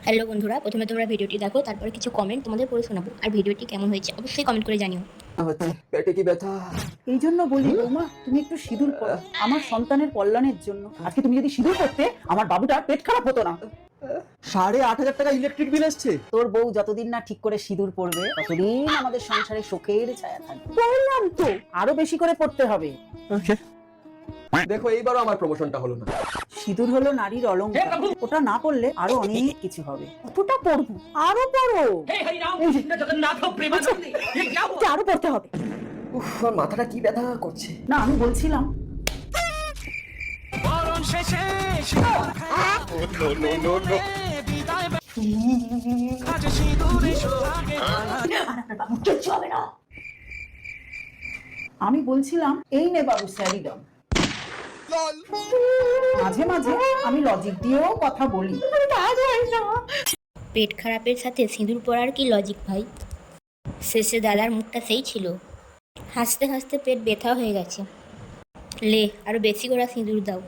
Hello বন্ধুরা, প্রথমে তোমরা ভিডিওটি দেখো, তারপরে কিছু কমেন্ট তোমাদের পড়ে শোনাবো। আর ভিডিওটি কেমন হয়েছে অবশ্যই কমেন্ট করে জানিও। হচ্ছে পেটে কি ব্যথা। এই জন্য বলি বৌমা, তুমি একটু সিঁদুর পরো আমার সন্তানের কল্যাণের জন্য। আজকে তুমি যদি সিঁদুর করতে, আমার বাবুটার পেট খারাপ হতো না। 8,500 টাকা ইলেকট্রিক বিল এসছে। তোর বউ যতদিন না ঠিক করে সিঁদুর পরবে, ততদিন আমাদের সংসারে শোকের ছায়া থাকবে। বললাম তো, আরো বেশি করে পড়তে হবে। দেখো এইবারও আমার প্রমোশনটা হলো না। সিঁদুর হলো নারীর অলংকার, ওটা না পড়লে আরো অনেক কিছু হবে। কতটা পড়বো? আরো পড়ো। আচ্ছা, আরো পড়তে হবে। উফ, আমার মাথাটা কি ব্যথা করছে। না, আমি বলছিলাম এই নে বাবু স্যারিডম। মাঝে মাঝে আমি লজিক দিয়েও কথা বলি। পেট খারাপের সাথে সিঁদুর পরার কি লজিক ভাই? শেষে দাদার মুখটা সেই ছিল, হাসতে হাসতে পেট ব্যথা হয়ে গেছে। লে, আরো বেশি করে সিঁদুর দাও।